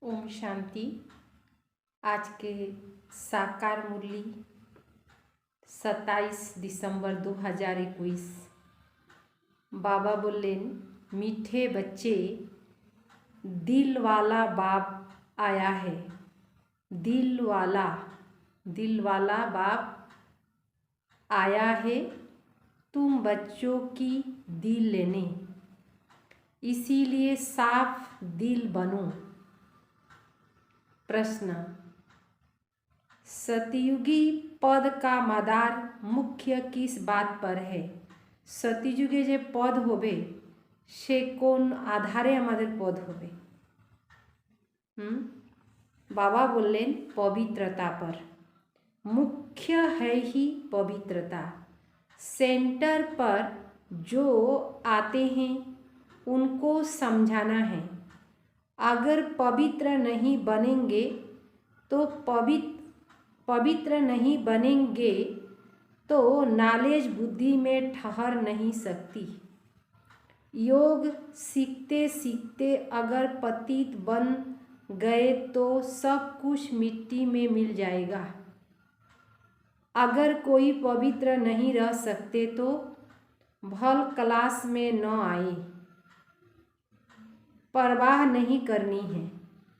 ओम शांति। आज के साकार मुरली 27 दिसंबर 2021। बाबा बोलें, मीठे बच्चे, दिल वाला बाप आया है। दिल वाला बाप आया है, तुम बच्चों की दिल लेने, इसीलिए साफ दिल बनो। प्रश्न, सतयुगी पद का मदार मुख्य किस बात पर है? सतयुगे जे पद होबे से कोन आधारे आमादेर पद होबे? बाबा बोलें पवित्रता पर। मुख्य है ही पवित्रता। सेंटर पर जो आते हैं उनको समझाना है। अगर पवित्र नहीं बनेंगे तो पवित्र नहीं बनेंगे तो नॉलेज बुद्धि में ठहर नहीं सकती। योग सीखते सीखते अगर पतित बन गए तो सब कुछ मिट्टी में मिल जाएगा। अगर कोई पवित्र नहीं रह सकते तो भल क्लास में न आए। परवाह नहीं करनी है।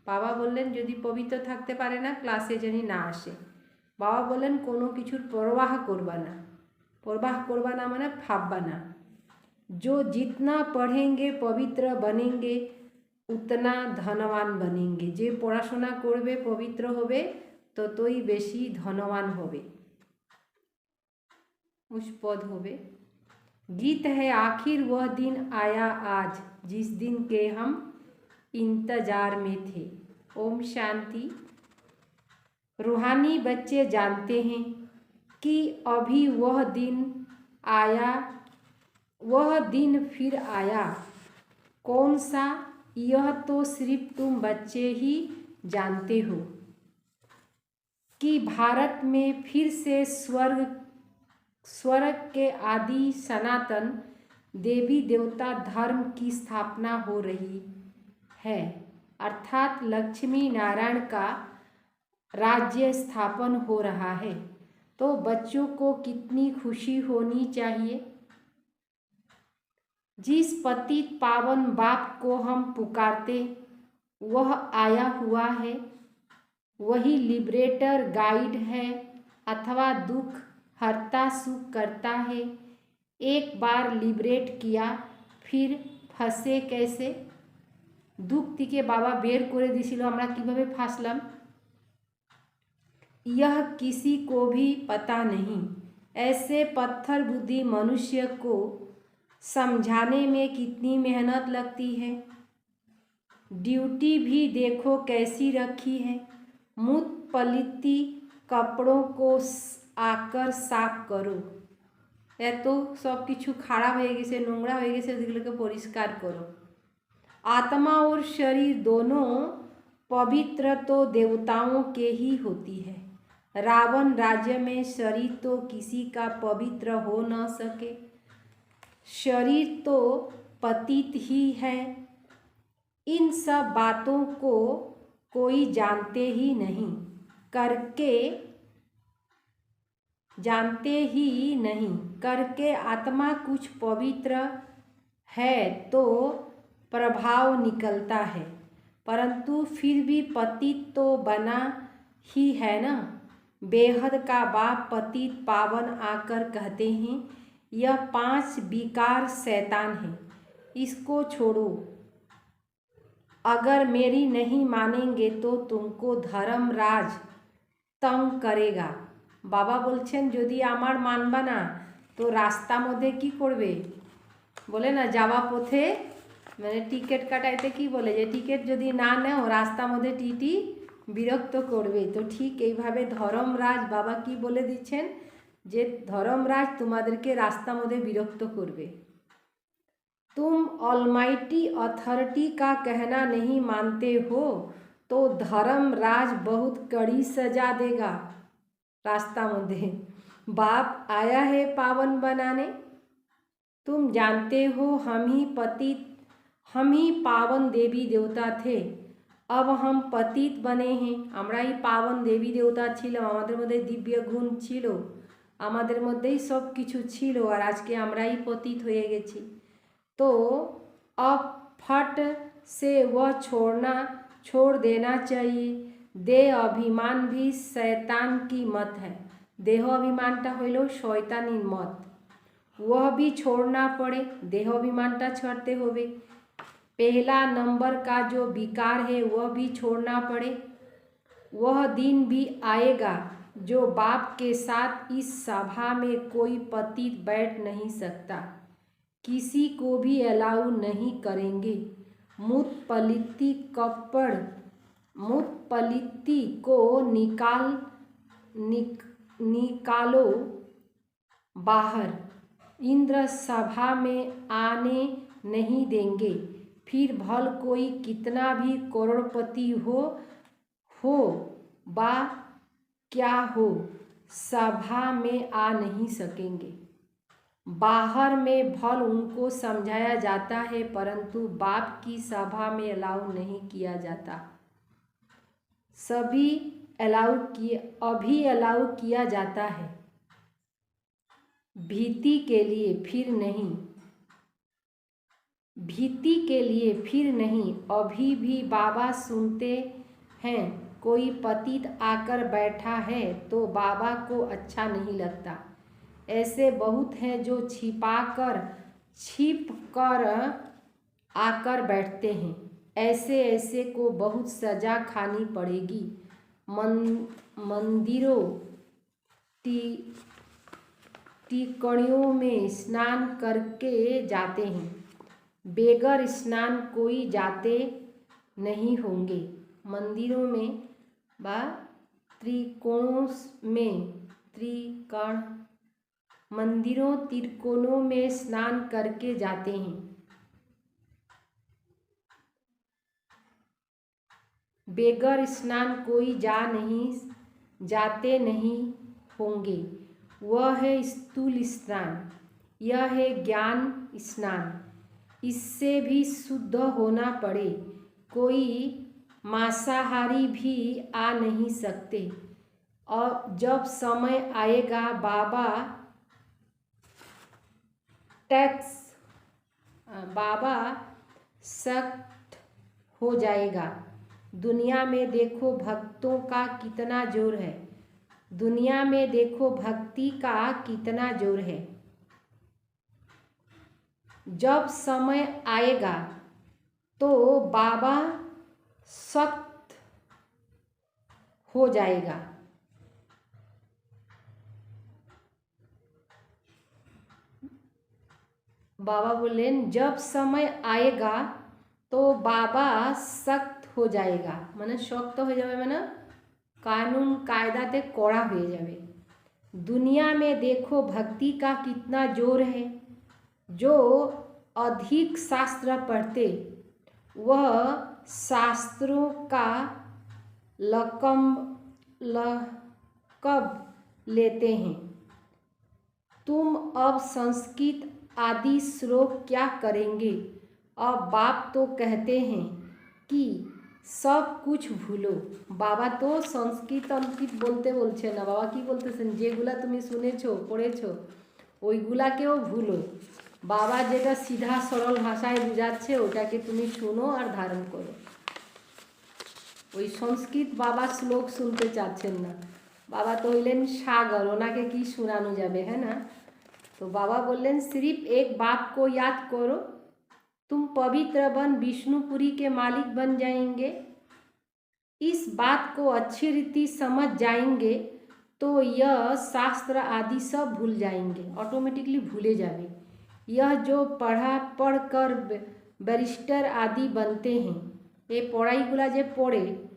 बाबा बोलें यदि पवित्र थाकते पारे ना क्लासे जानी ना आसे। बाबा बोलें कोनो किछुर परवाह करबा ना। परवाह करबा ना माने भाबबा ना। जो जितना पढ़ेंगे पवित्र बनेंगे उतना धनवान बनेंगे। जे पढ़ाशोना करबे पवित्र होबे ततई बेशी धनवान होबे। उस पद होबे। गीत है आखिर वह दिन आया आज जिस दिन के हम इंतजार में थे। ओम शांति। रूहानी बच्चे जानते हैं कि अभी वह दिन आया, वह दिन फिर आया। कौन सा, यह तो सिर्फ तुम बच्चे ही जानते हो कि भारत में फिर से स्वर्ग के आदि सनातन देवी देवता धर्म की स्थापना हो रही है, अर्थात लक्ष्मी नारायण का राज्य स्थापन हो रहा है। तो बच्चों को कितनी खुशी होनी चाहिए। जिस पतित पावन बाप को हम पुकारते वह आया हुआ है। वही लिबरेटर गाइड है अथवा दुख हरता सुख करता है। एक बार लिबरेट किया फिर फंसे कैसे? दुख থেকে बाबा बेर করে দিছিল, আমরা কিভাবে ফাঁসলাম यह किसी को भी पता नहीं। ऐसे पत्थर बुद्धि मनुष्य को समझाने में कितनी मेहनत लगती है। ड्यूटी भी देखो कैसी रखी है। मूत पलिती कपड़ों को आकर साफ करो। तो सब किछु खाराप हो गए, नोंगरा हो गए, ओदिगुलोके परिष्कार करो। आत्मा और शरीर दोनों पवित्र तो देवताओं के ही होती है। रावण राज्य में शरीर तो किसी का पवित्र हो न सके। शरीर तो पतित ही है। इन सब बातों को कोई जानते ही नहीं, करके आत्मा कुछ पवित्र है तो प्रभाव निकलता है, परंतु फिर भी पतित तो बना ही है ना। बेहद का बाप पतित पावन आकर कहते हैं यह 5 विकार शैतान है, इसको छोड़ो। अगर मेरी नहीं मानेंगे तो तुमको धर्मराज तंग करेगा। बाबा बोलছেন यदि आमार मानबा ना तो रास्ता मध्य की करबे, बोले ना जावा पथे মানে টিকিট কাটাইতে কি বলে যে টিকিট যদি না নেও রাস্তা মধ্যে টিটি বিরক্ত করবে। তো ঠিক এইভাবে ধর্মরাজ বাবা কি বলে দিচ্ছেন যে ধর্মরাজ তোমাদেরকে রাস্তা মধ্যে বিরক্ত করবে। तुम ऑलमाइटी अथॉरिटी का कहना नहीं मानते हो तो धर्मराज बहुत कड़ी सजा देगा। रास्ता मध्य बाप आया है पावन बनाने। तुम जानते हो हम ही पावन देवी देवता थे, अब हम पतित बने हैं, আমরাই পাবন দেবী দেবতা ছিলাম, আমাদের মধ্যে দিব্য গুণ ছিল, আমাদের মধ্যেই সব কিছু ছিল, আর আজকে আমরাই পতিত হয়ে গেছি। तो अब फट से वह छोड़ देना चाहिए। देह अभिमान भी शैतान की मत है। देह अभिमानटा हইল शैतानी मत, वह भी छोड़ना पड़े, देह अभिमानटा छोड़ते होवे। पहला नंबर का जो विकार है वह भी छोड़ना पड़े। वह दिन भी आएगा जो बाप के साथ इस सभा में कोई पतित बैठ नहीं सकता, किसी को भी अलाउ नहीं करेंगे। मुतपलिती को निकालो बाहर, इंद्र सभा में आने नहीं देंगे। फिर भल कोई कितना भी करोड़पति हो बा क्या हो, सभा में आ नहीं सकेंगे। बाहर में भल उनको समझाया जाता है, परंतु बाप की सभा में अलाउ नहीं किया जाता। अभी अलाउ किया जाता है, भीति के लिए फिर नहीं। अभी भी बाबा सुनते हैं, कोई पतित आकर बैठा है तो बाबा को अच्छा नहीं लगता। ऐसे बहुत हैं जो छिप कर आकर बैठते हैं। ऐसे को बहुत सजा खानी पड़ेगी। मंदिरों टिकड़ियों में स्नान करके जाते हैं, बेगर स्नान कोई जाते नहीं होंगे। मंदिरों में त्रिकोणों में स्नान करके जाते हैं, बेगर स्नान कोई जाते नहीं होंगे। वह है स्थूल स्नान, यह है ज्ञान स्नान। इससे भी शुद्ध होना पड़े। कोई मांसाहारी भी आ नहीं सकते। और जब समय आएगा बाबा सख्त हो जाएगा। दुनिया में देखो भक्तों का कितना जोर है, दुनिया में देखो भक्ति का कितना जोर है। जब समय आएगा तो बाबा सख्त हो जाएगा। बाबा बोलें जब समय आएगा तो बाबा सख्त हो जाएगा, माने शक्त हो जाए, माने कानून कायदाते कड़ा हो जाए। दुनिया में देखो भक्ति का कितना जोर है। जो अधिक शास्त्र पढ़ते वह शास्त्रों का लक़ब लेते हैं। तुम अब संस्कृत आदि श्लोक क्या करेंगे? अब बाप तो कहते हैं कि सब कुछ भूलो। बाबा तो संस्कृत अंकित बोलते बोलছে না, बाबा কি বলতেছেন, যেগুলা তুমি শুনেছো পড়েছো ওইগুলাকেও ভুলো। বাবা যেটা সিধা সরল ভাষায় বুঝাচ্ছে ওটাকে তুমি শোনো আর ধারণ করো। ওই সংস্কৃত বাবা শ্লোক শুনতে চাচ্ছেন না। বাবা তো হইলেন সাগর, ওনাকে কি শোনানো যাবে, है ना। तो बाबा बोलें सिर्फ एक बात को याद करो, तुम पवित्र बन विष्णुपुरी के मालिक बन जाएंगे। इस बात को अच्छी रीति समझ जाएंगे तो यह शास्त्र आदि सब भूल जाएंगे, ऑटोमेटिकली भूले जावे। यह जो पढ़कर बैरिस्टर आदि बनते हैं, ये पढ़ाईगुला जे पढ़े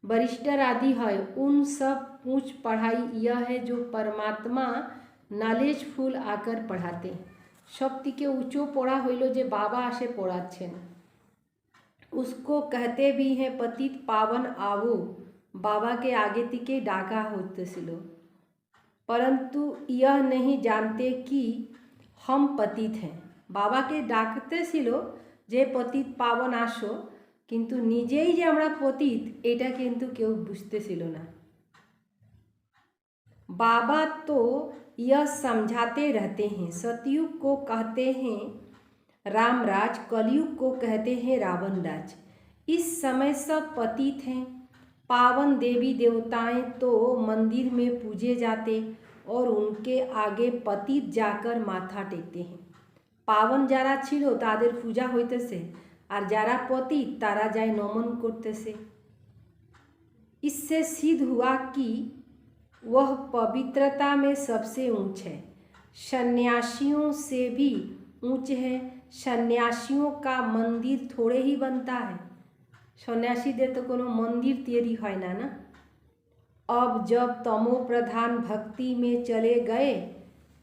बैरिस्टर आदि है, उन सब पूछ पढ़ाई यह है जो परमात्मा नॉलेजफुल आकर पढ़ाते हैं। शक्ति के उच्चो पढ़ा हইল যে बाबा आसे पढ़ाচ্ছেন, उसको कहते भी हैं पतित पावन आवो। बाबा के आगे तिके डाका होतेছিল, परंतु यह नहीं जानते कि हम पतित हैं। बाबा के डाकते ছিল যে पतित पावन आसो, কিন্তু নিজেই যে আমরা পতিত এটা কিন্তু কেউ বুঝতেছিল না। बाबा तो यह समझाते रहते हैं, सतयुग को कहते हैं रामराज, कलयुग को कहते हैं रावण राज। इस समय सब पतित हैं। पावन देवी देवताएं तो मंदिर में पूजे जाते और उनके आगे पतित जाकर माथा टेकते हैं। पावन যারা ছিল তাদের পূজা হইতেছে আর যারা পতিত তারা যায় নমন করতেছে। इससे सिद्ध हुआ कि वह पवित्रता में सबसे ऊंच है, सन्यासियों से भी ऊंच है। सन्यासियों का मंदिर थोड़े ही बनता है, सन्यासीদের तो कोनो मंदिर तैयारी হয় না ना। अब जब तमो प्रधान भक्ति में चले गए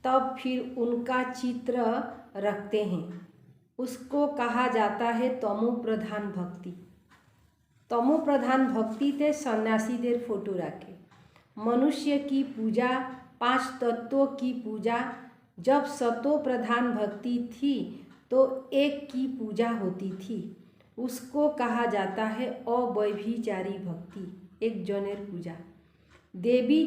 तब फिर उनका चित्र रखते हैं, उसको कहा जाता है तमो प्रधान भक्ति। तमो प्रधान भक्ति ते सन्यासीদের फोटो रखे। मनुष्य की पूजा, 5 तत्वों की पूजा, जब सतो प्रधान भक्ति थी तो एक की पूजा होती थी, उसको कहा जाता है अव्यभिचारी भक्ति, एक जनेर पूजा। देवी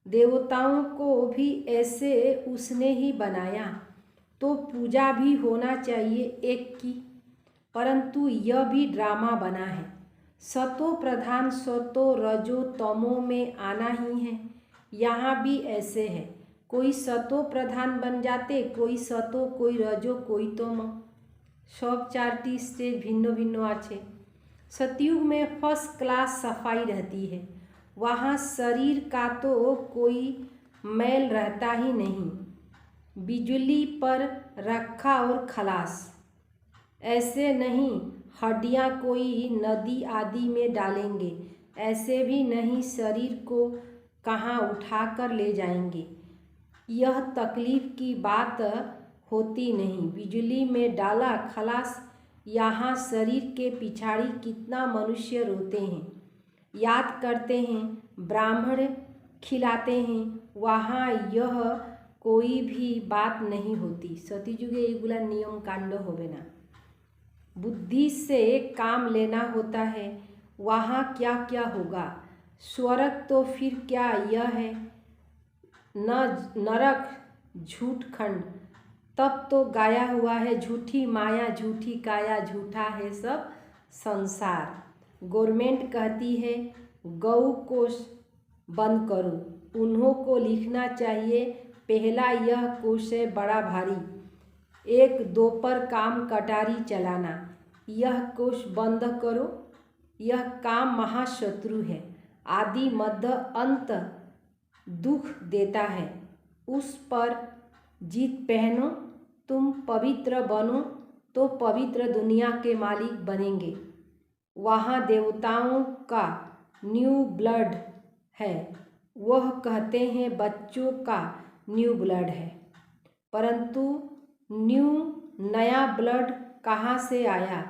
देवताओं को भी ऐसे उसने ही बनाया, तो पूजा भी होना चाहिए एक की, परंतु यह भी ड्रामा बना है। सतो प्रधान सतो रजो तमो में आना ही है। यहाँ भी ऐसे है, कोई सतो प्रधान बन जाते, कोई सतो, कोई रजो, कोई तमो, सब 4टी स्टेज भिन्न भिन्न आछे। सतयुग में फर्स्ट क्लास सफाई रहती है, वहाँ शरीर का तो कोई मैल रहता ही नहीं, बिजली पर रखा और खलास। ऐसे नहीं हड्डियाँ कोई नदी आदि में डालेंगे, ऐसे भी नहीं शरीर को कहाँ उठा कर ले जाएंगे, यह तकलीफ की बात होती नहीं। बिजली में डाला खलास। यहाँ शरीर के पिछाड़ी कितना मनुष्य रोते हैं, याद करते हैं, ब्राह्मण खिलाते हैं, वहाँ यह कोई भी बात नहीं होती। सतीयुगे एगुला नियम कांड होवे ना, बुद्धि से काम लेना होता है, वहाँ क्या क्या होगा। स्वर्ग तो फिर क्या यह है, न नरक झूठ खंड, तब तो गाया हुआ है झूठी माया झूठी काया, झूठा है सब संसार। गवर्नमेंट कहती है गौ कोष बंद करो, उन्हों को लिखना चाहिए पहला यह कोष है बड़ा भारी, 1-2 पर काम कटारी चलाना, यह कोष बंद करो, यह काम महाशत्रु है, आदि मध्य अंत दुख देता है, उस पर जीत पहनो, तुम पवित्र बनो तो पवित्र दुनिया के मालिक बनेंगे। वहाँ देवताओं का न्यू ब्लड है, वह कहते हैं बच्चों का न्यू ब्लड है, परंतु नया ब्लड कहाँ से आया,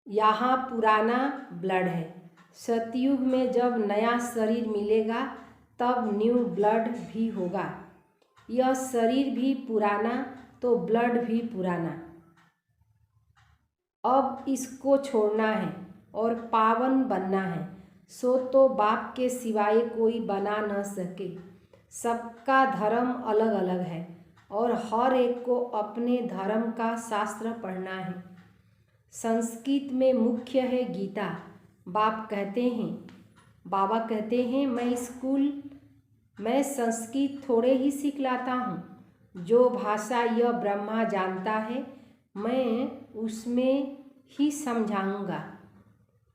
यहाँ पुराना ब्लड है। सतयुग में जब नया शरीर मिलेगा तब न्यू ब्लड भी होगा, यह शरीर भी पुराना तो ब्लड भी पुराना। अब इसको छोड़ना है और पावन बनना है, सो तो बाप के सिवाय कोई बना न सके। सबका धर्म अलग अलग है और हर एक को अपने धर्म का शास्त्र पढ़ना है। संस्कृत में मुख्य है गीता। बाबा कहते हैं मैं संस्कृत थोड़े ही सीख लाता हूँ, जो भाषा यह ब्रह्मा जानता है मैं उसमें ही समझाऊँगा।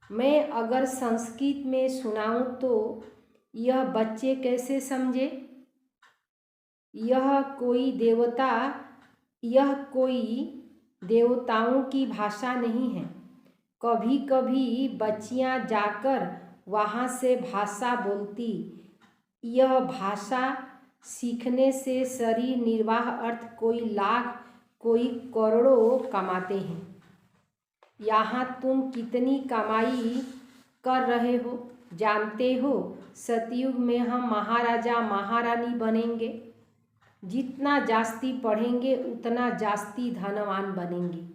मैं अगर संस्कृत में सुनाऊँ तो यह बच्चे कैसे समझे, यह कोई देवताओं की भाषा नहीं है। कभी कभी बच्चियाँ जाकर वहाँ से भाषा बोलती, यह भाषा सीखने से शरीर निर्वाह अर्थ कोई लाख कोई करोड़ों कमाते हैं। यहाँ तुम कितनी कमाई कर रहे हो जानते हो। सतयुग में हम महाराजा महारानी बनेंगे, जितना जास्ती पढ़ेंगे उतना जास्ती धनवान बनेंगे।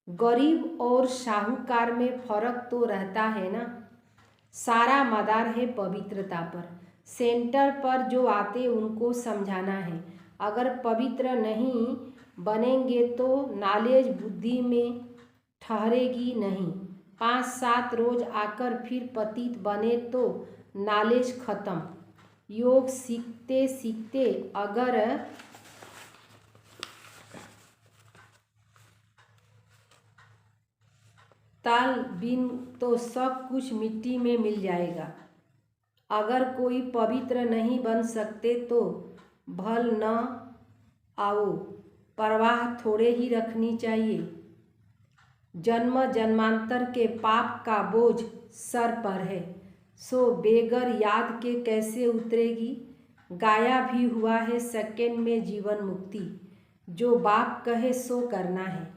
गरीब और साहूकार में फर्क तो रहता है ना। सारा मदार है पवित्रता पर। सेंटर पर जो आते उनको समझाना है। अगर पवित्र नहीं बनेंगे तो नॉलेज बुद्धि में ठहरेगी नहीं। 5-7 रोज आकर फिर पतित बने तो नॉलेज खत्म। योग सीखते सीखते अगर ताल बिन तो सब कुछ मिट्टी में मिल जाएगा। अगर कोई पवित्र नहीं बन सकते तो भल न आओ, परवाह थोड़े ही रखनी चाहिए। जन्म जन्मांतर के पाप का बोझ सर पर है, सो बेगर याद के कैसे उतरेगी। गाया भी हुआ है सेकंड में जीवन मुक्ति, जो बाप कहे सो करना है।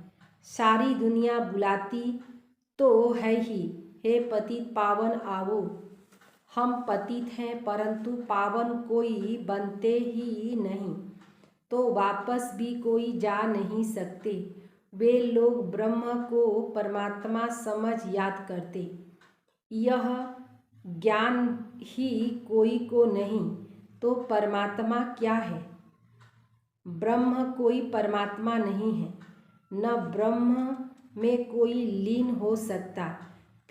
सारी दुनिया बुलाती तो है ही, हे पतित पावन आओ। हम पतित हैं परंतु पावन कोई बनते ही नहीं, तो वापस भी कोई जा नहीं सकते। वे लोग ब्रह्म को परमात्मा समझ याद करते। यह ज्ञान ही कोई को नहीं तो परमात्मा क्या है। ब्रह्म कोई परमात्मा नहीं है, न ब्रह्म में कोई लीन हो सकता।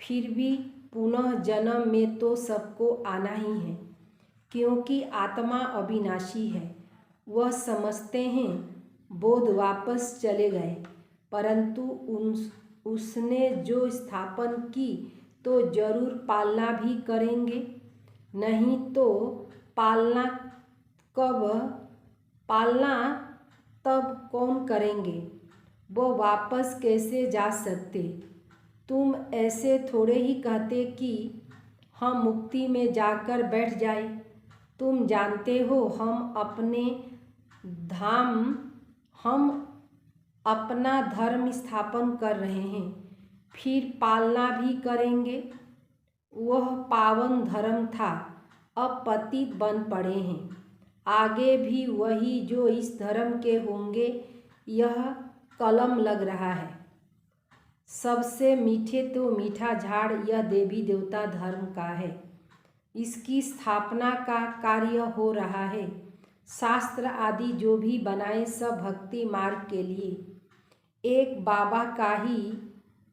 फिर भी पुनः जन्म में तो सबको आना ही है, क्योंकि आत्मा अविनाशी है। वह समझते हैं बोध वापस चले गए, परंतु उसने जो स्थापन की तो जरूर पालना भी करेंगे। नहीं तो पालना तब कौन करेंगे। वो वापस कैसे जा सकते। तुम ऐसे थोड़े ही कहते कि हम मुक्ति में जाकर बैठ जाए। तुम जानते हो हम अपना धर्म स्थापन कर रहे हैं, फिर पालना भी करेंगे। वह पावन धर्म था, अब पतित बन पड़े हैं। आगे भी वही जो इस धर्म के होंगे, यह कलम लग रहा है। सबसे मीठे तो मीठा झाड़ यह देवी देवता धर्म का है। इसकी स्थापना का कार्य हो रहा है। शास्त्र आदि जो भी बनाए सब भक्ति मार्ग के लिए। एक बाबा का ही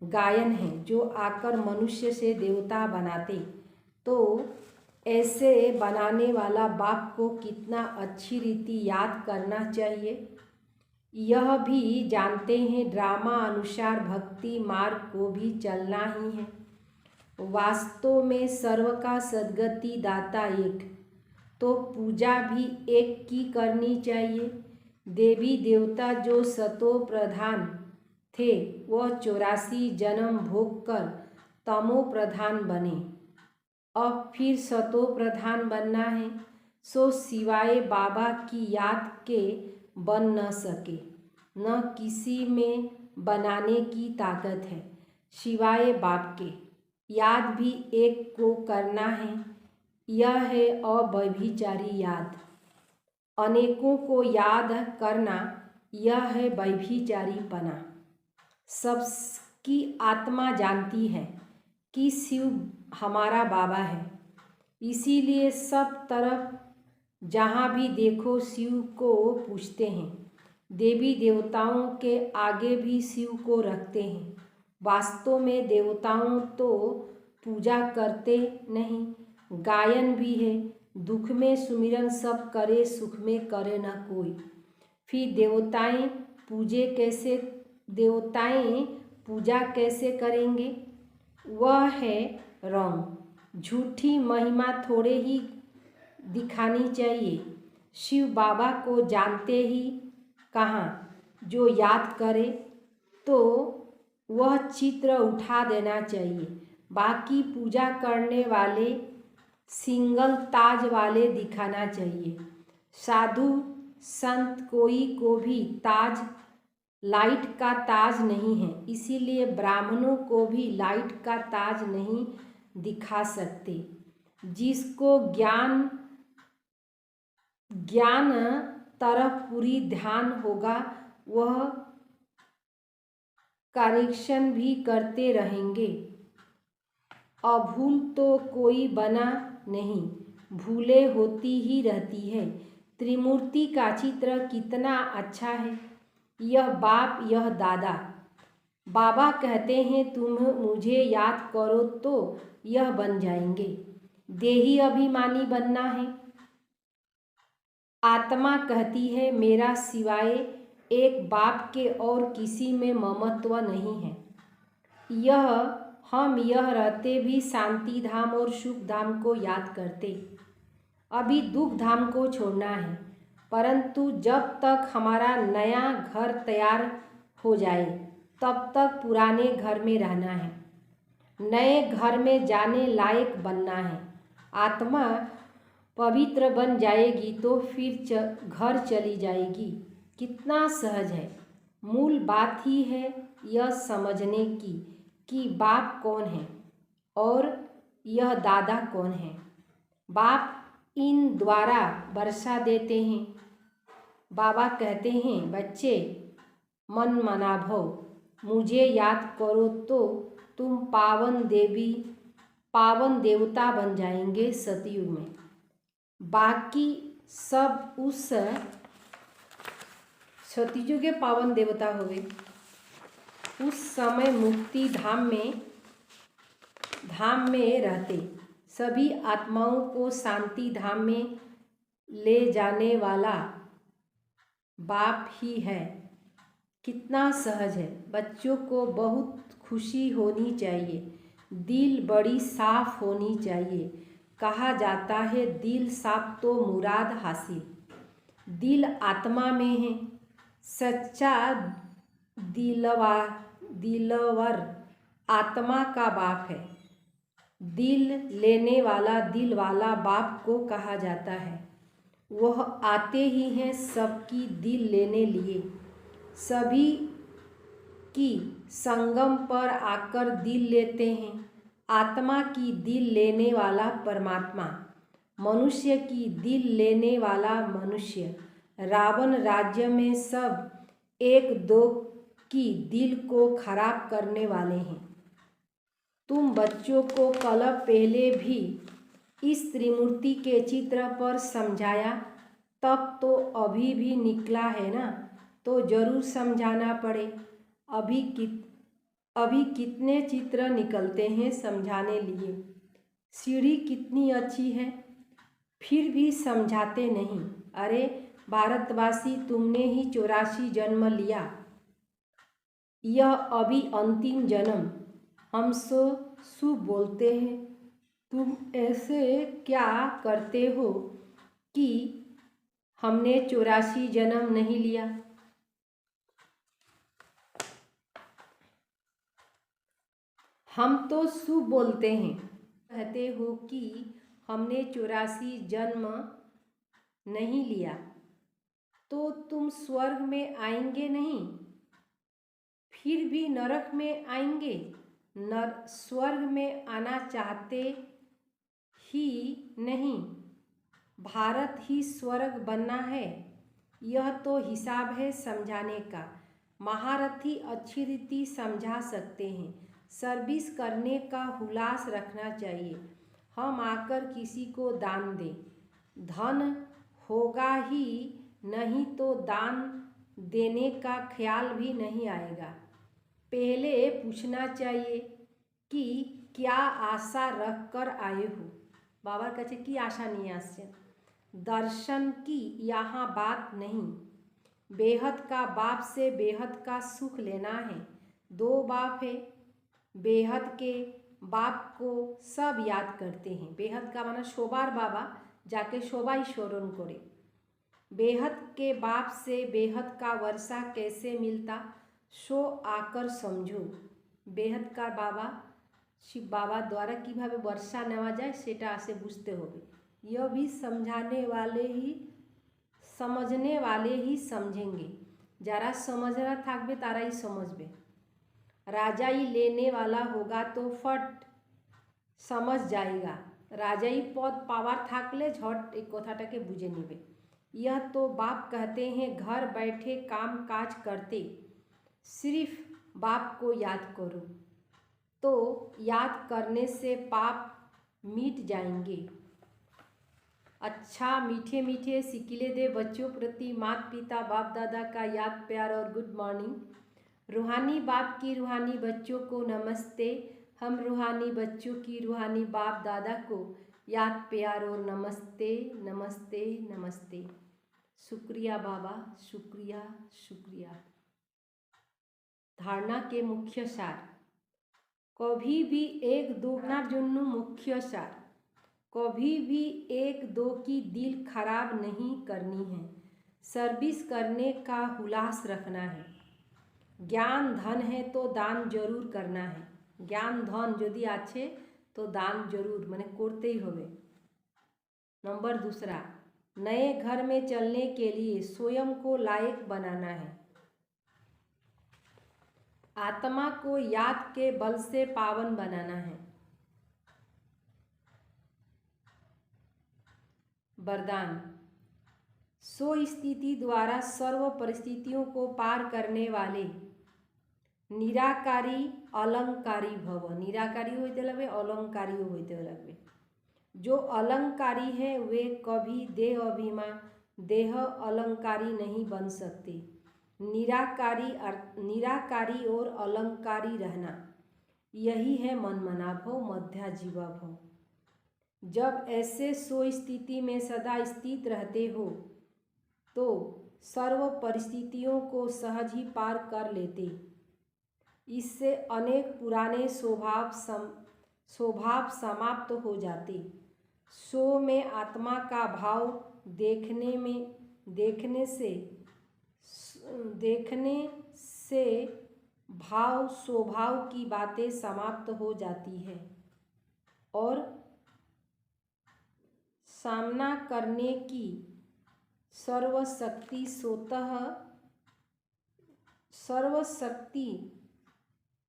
गायन है जो आकर मनुष्य से देवता बनाते। तो ऐसे बनाने वाला बाप को कितना अच्छी रीति याद करना चाहिए। यह भी जानते हैं ड्रामा अनुसार भक्ति मार्ग को भी चलना ही है। वास्तव में सर्व का सद्गति दाता एक, तो पूजा भी एक की करनी चाहिए। देवी देवता जो सतो प्रधान थे वह 84 जन्म भोग कर तमो प्रधान बने। अब फिर सतो प्रधान बनना है, सो सिवाय बाबा की याद के बन न सके। न किसी में बनाने की ताकत है सिवाय बाप के। याद भी एक को करना है, यह है अव्यभिचारी याद। अनेकों को याद करना, यह है व्यभिचारीपना। सबकी आत्मा जानती है कि शिव हमारा बाबा है, इसीलिए सब तरफ जहाँ भी देखो शिव को पूजते हैं। देवी देवताओं के आगे भी शिव को रखते हैं। वास्तव में देवताओं तो पूजा करते नहीं, गायन भी है। दुख में सुमिरन सब करे, सुख में करे न कोई। फिर देवताएं पूजा कैसे करेंगे। वह है रंग। झूठी महिमा थोड़े ही दिखानी चाहिए। शिव बाबा को जानते ही कहाँ, जो याद करे तो वह चित्र उठा देना चाहिए। बाकी पूजा करने वाले सिंगल ताज वाले दिखाना चाहिए। साधु संत कोई को भी ताज लाइट का ताज नहीं है, इसीलिए ब्राह्मणों को भी लाइट का ताज नहीं दिखा सकते। जिसको ज्ञान तरफ पूरी ध्यान होगा वह करेक्शन भी करते रहेंगे। अभूल तो कोई बना नहीं, भूलें होती ही रहती है। त्रिमूर्ति का चित्र कितना अच्छा है। यह बाप, यह दादा। बाबा कहते हैं तुम मुझे याद करो तो यह बन जाएंगे। देही अभिमानी बनना है। आत्मा कहती है मेरा सिवाय एक बाप के और किसी में ममत्व नहीं है। हम यह रहते भी शांति धाम और सुख धाम को याद करते। अभी दुख धाम को छोड़ना है, परंतु जब तक हमारा नया घर तैयार हो जाए तब तक पुराने घर में रहना है। नए घर में जाने लायक बनना है। आत्मा पवित्र बन जाएगी तो फिर घर चली जाएगी। कितना सहज है। मूल बात ही है यह समझने की कि बाप कौन है और यह दादा कौन है। बाप इन द्वारा वर्षा देते हैं। बाबा कहते हैं बच्चे मन मना भव, मुझे याद करो तो तुम पावन देवता बन जाएंगे सतयुग में। बाकी सब उस सतयुग के पावन देवता हुए। उस समय मुक्ति धाम में रहते। सभी आत्माओं को शांति धाम में ले जाने वाला बाप ही है। कितना सहज है। बच्चों को बहुत खुशी होनी चाहिए। दिल बड़ी साफ होनी चाहिए। कहा जाता है दिल साफ तो मुराद हासिल। दिल आत्मा में है। सच्चा दिलवर आत्मा का बाप है। दिल लेने वाला दिल वाला बाप को कहा जाता है। वह आते ही हैं सबकी दिल लेने लिए। सभी की संगम पर आकर दिल लेते हैं। आत्मा की दिल लेने वाला परमात्मा, मनुष्य की दिल लेने वाला मनुष्य। रावण राज्य में सब एक दो की दिल को खराब करने वाले हैं। तुम बच्चों को कल पहले भी इस त्रिमूर्ति के चित्र पर समझाया, तब तो अभी भी निकला है ना, तो जरूर समझाना पड़े। अभी कितने चित्र निकलते हैं समझाने लिए। सीढ़ी कितनी अच्छी है, फिर भी समझाते नहीं। अरे भारतवासी, तुमने ही 84 जन्म लिया। यह अभी अंतिम जन्म। हम शुभ बोलते हैं। तुम ऐसे क्या करते हो कि हमने 84 जन्म नहीं लिया। हम तो शुभ बोलते हैं। कहते हो कि हमने 84 जन्म नहीं लिया, तो तुम स्वर्ग में आएंगे नहीं, फिर भी नरक में आएंगे। स्वर्ग में आना चाहते ही नहीं, भारत ही स्वर्ग बनना है। यह तो हिसाब है समझाने का। महारथी अच्छी रीति समझा सकते हैं। सर्विस करने का हुलास रखना चाहिए। हम आकर किसी को दान दें। धन होगा ही नहीं तो दान देने का ख्याल भी नहीं आएगा। पहले पूछना चाहिए कि क्या आशा रख कर आए हो। बाबा कहते कि आशा नहीं आसे। दर्शन की यहाँ बात नहीं। बेहद का बाप से बेहद का सुख लेना है। दो बाप है। बेहद के बाप को सब याद करते हैं। बेहद का माना शोभार बाबा जाके शोभा ईश्वरन करे। बेहद के बाप से बेहद का वर्षा कैसे मिलता, सो आकर समझो। बेहद का बाबा शिव बाबा द्वारा किभाবে वर्षा नेওয়া যায় সেটা আসে বুঝতে হবে। यह भी समझने वाले ही समझेंगे। जरा समझना থাকবে তারাই समझবে। राजाई लेने वाला होगा तो फट समझ जाएगा। राजाई पद पावर थाकले झट एक कथाटाके बुझे नेबे। यह तो बाप कहते हैं घर बैठे काम काज करते, सिर्फ बाप को याद करो, तो याद करने से पाप मिट जाएंगे। अच्छा, मीठे मीठे सिकिले दे बच्चों प्रति माता पिता बाप दादा का याद प्यार और गुड मॉर्निंग। रूहानी बाप की रूहानी बच्चों को नमस्ते। हम रूहानी बच्चों की रूहानी बाप दादा को याद प्यार और नमस्ते नमस्ते नमस्ते। शुक्रिया बाबा, शुक्रिया शुक्रिया। धारणा के मुख्य सार। कभी भी एक दो जुन्नू मुख्य सार, कभी भी एक दो की दिल खराब नहीं करनी है। सर्विस करने का हुलास रखना है। ज्ञान धन है तो दान जरूर करना है। ज्ञान धन यदि आछे तो दान जरूर माने करते ही होवे। नंबर दूसरा, नए घर में चलने के लिए स्वयं को लायक बनाना है। आत्मा को याद के बल से पावन बनाना है। वरदान। सो स्थिति द्वारा सर्व परिस्थितियों को पार करने वाले निराकारी अलंकारी भव। निराकारी होते लगबे, अलंकारी होते लगबे। जो अलंकारी है वे कभी देह अलंकारी नहीं बन सकते। निराकारी और अलंकारी रहना, यही है मनमना भव, मध्या जीवा भव। जब ऐसे सो स्थिति में सदा स्थित रहते हो तो सर्व परिस्थितियों को सहज ही पार कर लेते। इससे अनेक पुराने स्वभाव समाप्त हो जाते। सो में आत्मा का भाव देखने से भाव स्वभाव की बातें समाप्त हो जाती है और सामना करने की सर्वशक्ति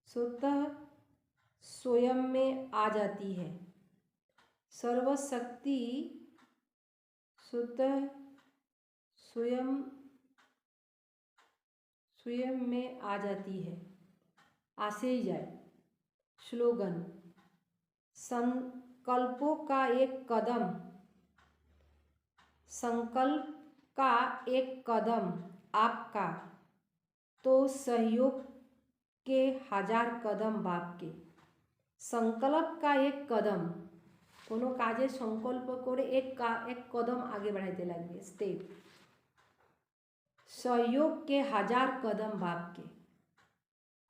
स्वतः स्वयं में आ जाती है। सर्वशक्ति स्वतः स्वयं में आ जाती है। आसे ही जाए। स्लोगन। संकल्प का एक कदम आपका तो सहयोग के 1000 कदम बाप के। संकल्प का एक कदम, कोनो काजे संकल्प करे एक कदम आगे बढ़ाते लागबे, स्टेप। सहयोग के 1000 कदम बाप के।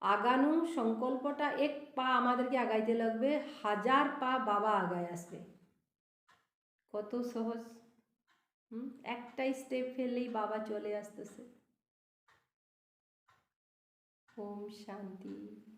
आगानु संकल्पटा एक पा आमादेरके आगाइते लागबे, 1000 पा बाबा आगाय आसबे। कत सहज। एकटाई स्टेप फेललेई बाबा चले आसतेছে। ओम शांति।